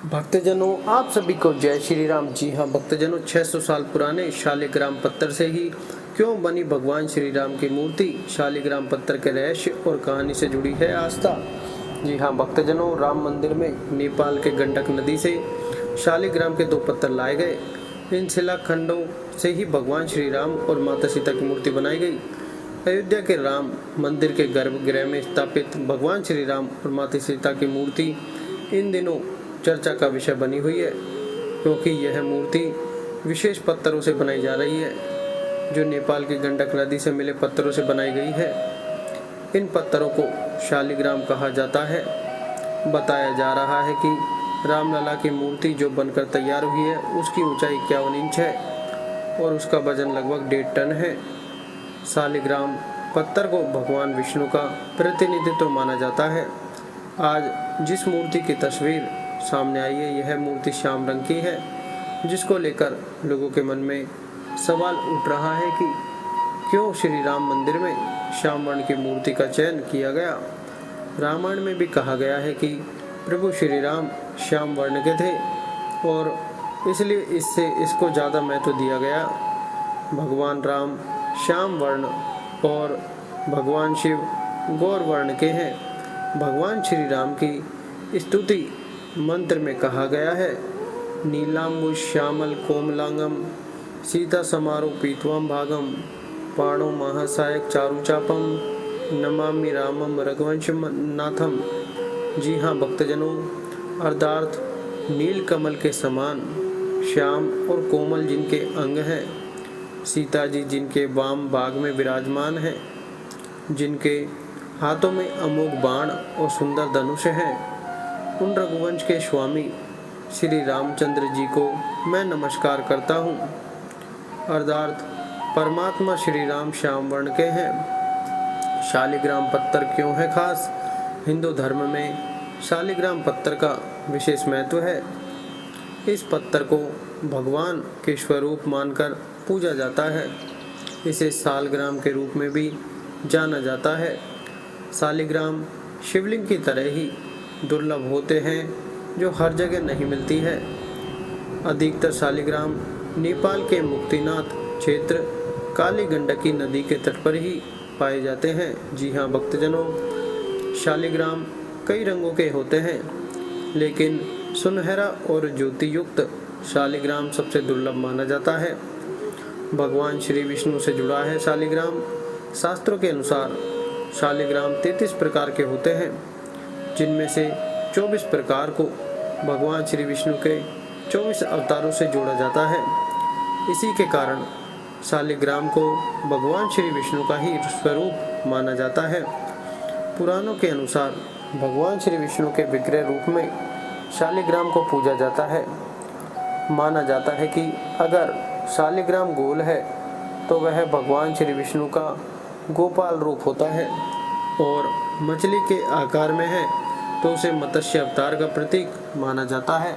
भक्तजनों, आप सभी को जय श्री राम। जी हाँ भक्तजनों, 600 साल पुराने शालिग्राम पत्थर से ही क्यों बनी भगवान श्री राम की मूर्ति। शालिग्राम पत्थर के रहस्य और कहानी से जुड़ी है आस्था। जी हाँ भक्तजनों, राम मंदिर में नेपाल के गंडक नदी से शालिग्राम के 2 पत्थर लाए गए। इन शिलाखंडों से ही भगवान श्री राम और माता सीता की मूर्ति बनाई गई। अयोध्या के राम मंदिर के गर्भगृह में स्थापित भगवान श्री राम और माता सीता की मूर्ति इन दिनों चर्चा का विषय बनी हुई है, क्योंकि यह मूर्ति विशेष पत्थरों से बनाई जा रही है, जो नेपाल की गंडक नदी से मिले पत्थरों से बनाई गई है। इन पत्थरों को शालिग्राम कहा जाता है। बताया जा रहा है कि रामलला की मूर्ति जो बनकर तैयार हुई है, उसकी ऊंचाई 51 इंच है और उसका वजन लगभग 1.5 टन है। शालिग्राम पत्थर को भगवान विष्णु का प्रतिनिधित्व माना जाता है। आज जिस मूर्ति की तस्वीर सामने आई है, यह मूर्ति श्याम रंग की है, जिसको लेकर लोगों के मन में सवाल उठ रहा है कि क्यों श्री राम मंदिर में श्याम वर्ण की मूर्ति का चयन किया गया। रामायण में भी कहा गया है कि प्रभु श्री राम श्याम वर्ण के थे और इसलिए इसको ज़्यादा महत्व दिया गया। भगवान राम श्याम वर्ण और भगवान शिव गौर वर्ण के हैं। भगवान श्री राम की स्तुति मंत्र में कहा गया है, नीलांबु श्यामल कोमलांगम सीता समारो पीतवाम भागम पाणो महासायक चारुचापम नमामि रामम रघुवंश नाथम। जी हाँ भक्तजनों, अर्थात नील कमल के समान श्याम और कोमल जिनके अंग हैं, सीता जी जिनके वाम भाग में विराजमान हैं, जिनके हाथों में अमोघ बाण और सुंदर धनुष हैं, उन रघुवंश के स्वामी श्री रामचंद्र जी को मैं नमस्कार करता हूँ। अर्थात परमात्मा श्री राम श्याम वर्ण के हैं। शालिग्राम पत्थर क्यों है खास? हिंदू धर्म में शालिग्राम पत्थर का विशेष महत्व है। इस पत्थर को भगवान के स्वरूप मानकर पूजा जाता है। इसे सालग्राम के रूप में भी जाना जाता है। शालिग्राम शिवलिंग की तरह ही दुर्लभ होते हैं, जो हर जगह नहीं मिलती है। अधिकतर शालिग्राम नेपाल के मुक्तिनाथ क्षेत्र काली गंडकी नदी के तट पर ही पाए जाते हैं। जी हाँ भक्तजनों, शालिग्राम कई रंगों के होते हैं, लेकिन सुनहरा और ज्योति युक्त शालिग्राम सबसे दुर्लभ माना जाता है। भगवान श्री विष्णु से जुड़ा है शालिग्राम। शास्त्रों के अनुसार शालिग्राम 33 प्रकार के होते हैं, जिनमें से 24 प्रकार को भगवान श्री विष्णु के 24 अवतारों से जोड़ा जाता है। इसी के कारण शालिग्राम को भगवान श्री विष्णु का ही स्वरूप माना जाता है। पुराणों के अनुसार भगवान श्री विष्णु के विग्रह रूप में शालिग्राम को पूजा जाता है। माना जाता है कि अगर शालिग्राम गोल है तो वह भगवान श्री विष्णु का गोपाल रूप होता है, और मछली के आकार में है तो उसे मत्स्य अवतार का प्रतीक माना जाता है।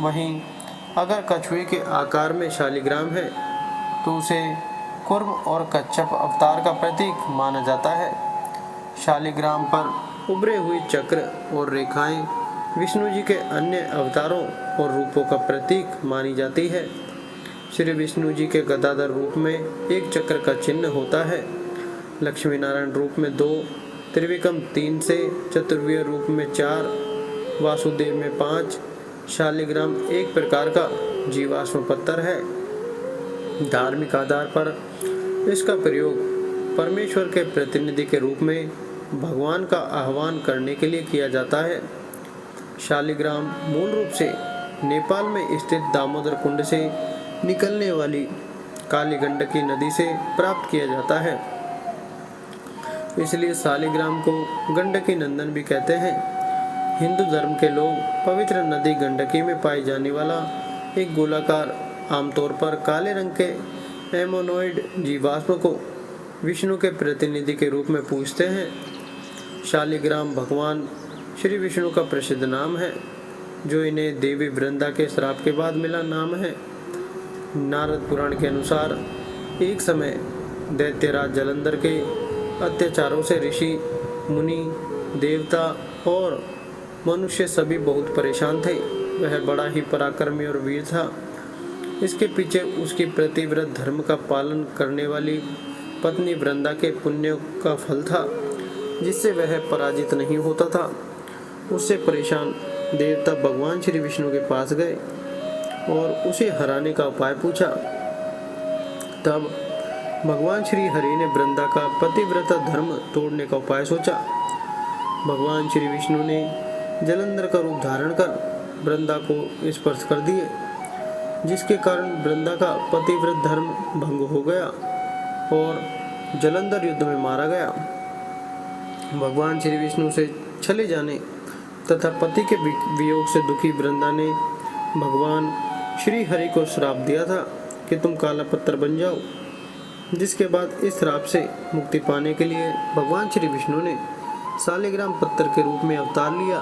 वहीं अगर कछुए के आकार में शालिग्राम है तो उसे कुर्म और कच्छप अवतार का प्रतीक माना जाता है। शालिग्राम पर उभरे हुए चक्र और रेखाएं विष्णु जी के अन्य अवतारों और रूपों का प्रतीक मानी जाती है। श्री विष्णु जी के गदाधर रूप में एक चक्र का चिन्ह होता है, लक्ष्मी नारायण रूप में 2, त्रिविक्रम 3 से, चतुर्व्यूह रूप में 4, वासुदेव में 5। शालिग्राम एक प्रकार का जीवाश्म पत्थर है। धार्मिक आधार पर इसका प्रयोग परमेश्वर के प्रतिनिधि के रूप में भगवान का आह्वान करने के लिए किया जाता है। शालिग्राम मूल रूप से नेपाल में स्थित दामोदर कुंड से निकलने वाली काली गंडकी नदी से प्राप्त किया जाता है, इसलिए शालिग्राम को गंडकी नंदन भी कहते हैं। हिंदू धर्म के लोग पवित्र नदी गंडकी में पाई जाने वाला एक गोलाकार, आमतौर पर काले रंग के एमोनोइड जीवाश्म को विष्णु के प्रतिनिधि के रूप में पूजते हैं। शालिग्राम भगवान श्री विष्णु का प्रसिद्ध नाम है, जो इन्हें देवी वृंदा के श्राप के बाद मिला नाम है। नारद पुराण के अनुसार एक समय दैत्यराज जलंधर के अत्याचारों से ऋषि मुनि देवता और मनुष्य सभी बहुत परेशान थे। वह बड़ा ही पराक्रमी और वीर था। इसके पीछे उसकी प्रतिव्रत धर्म का पालन करने वाली पत्नी वृंदा के पुण्य का फल था, जिससे वह पराजित नहीं होता था। उससे परेशान देवता भगवान श्री विष्णु के पास गए और उसे हराने का उपाय पूछा। तब भगवान श्री हरि ने वृंदा का पतिव्रता धर्म तोड़ने का उपाय सोचा। भगवान श्री विष्णु ने जलंधर का रूप धारण कर वृंदा को स्पर्श कर दिए, जिसके कारण वृंदा का पतिव्रत धर्म भंग हो गया और जलंधर युद्ध में मारा गया। भगवान श्री विष्णु से चले जाने तथा पति के वियोग से दुखी वृंदा ने भगवान श्री हरि को श्राप दिया था कि तुम काला पत्थर बन जाओ, जिसके बाद इस श्राप से मुक्ति पाने के लिए भगवान श्री विष्णु ने शालिग्राम पत्थर के रूप में अवतार लिया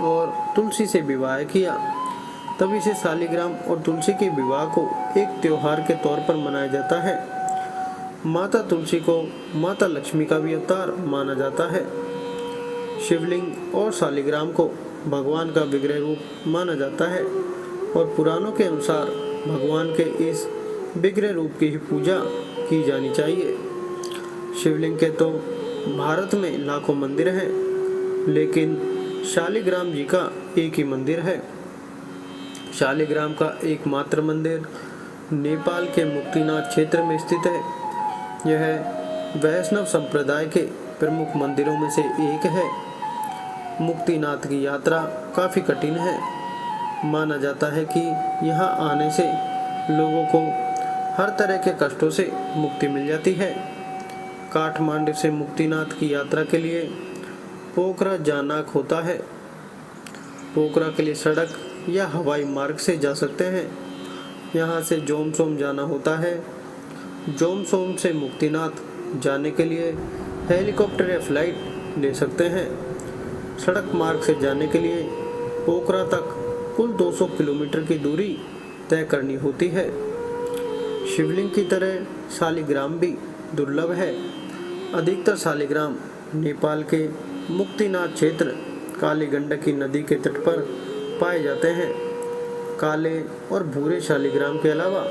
और तुलसी से विवाह किया। तभी से शालिग्राम और तुलसी के विवाह को एक त्योहार के तौर पर मनाया जाता है। माता तुलसी को माता लक्ष्मी का भी अवतार माना जाता है। शिवलिंग और शालिग्राम को भगवान का विग्रह रूप माना जाता है और पुराणों के अनुसार भगवान के इस विग्रह रूप की ही पूजा की जानी चाहिए। शिवलिंग के तो भारत में लाखों मंदिर हैं, लेकिन शालिग्राम जी का एक ही मंदिर है। शालिग्राम का एकमात्र मंदिर नेपाल के मुक्तिनाथ क्षेत्र में स्थित है। यह वैष्णव संप्रदाय के प्रमुख मंदिरों में से एक है। मुक्तिनाथ की यात्रा काफ़ी कठिन है। माना जाता है कि यहाँ आने से लोगों को हर तरह के कष्टों से मुक्ति मिल जाती है। काठमांडू से मुक्तिनाथ की यात्रा के लिए पोखरा जाना होता है। पोखरा के लिए सड़क या हवाई मार्ग से जा सकते हैं। यहाँ से जोमसोम जाना होता है। जोमसोम से मुक्तिनाथ जाने के लिए हेलीकॉप्टर या फ्लाइट ले सकते हैं। सड़क मार्ग से जाने के लिए पोखरा तक कुल 200 किलोमीटर की दूरी तय करनी होती है। शिवलिंग की तरह शालिग्राम भी दुर्लभ है। अधिकतर शालिग्राम नेपाल के मुक्तिनाथ क्षेत्र काली गंडकी नदी के तट पर पाए जाते हैं। काले और भूरे शालिग्राम के अलावा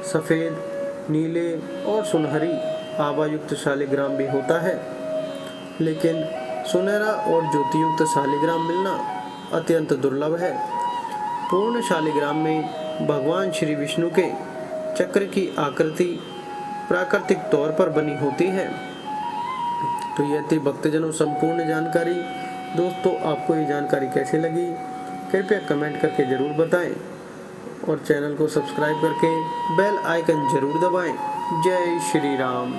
सफ़ेद, नीले और सुनहरी आभायुक्त शालिग्राम भी होता है, लेकिन सुनहरा और ज्योतियुक्त शालिग्राम मिलना अत्यंत दुर्लभ है। पूर्ण शालिग्राम में भगवान श्री विष्णु के चक्र की आकृति प्राकृतिक तौर पर बनी होती है। तो यह थी भक्तजनों संपूर्ण जानकारी। दोस्तों, आपको ये जानकारी कैसी लगी कृपया कमेंट करके ज़रूर बताएं और चैनल को सब्सक्राइब करके बेल आइकन ज़रूर दबाएं। जय श्री राम।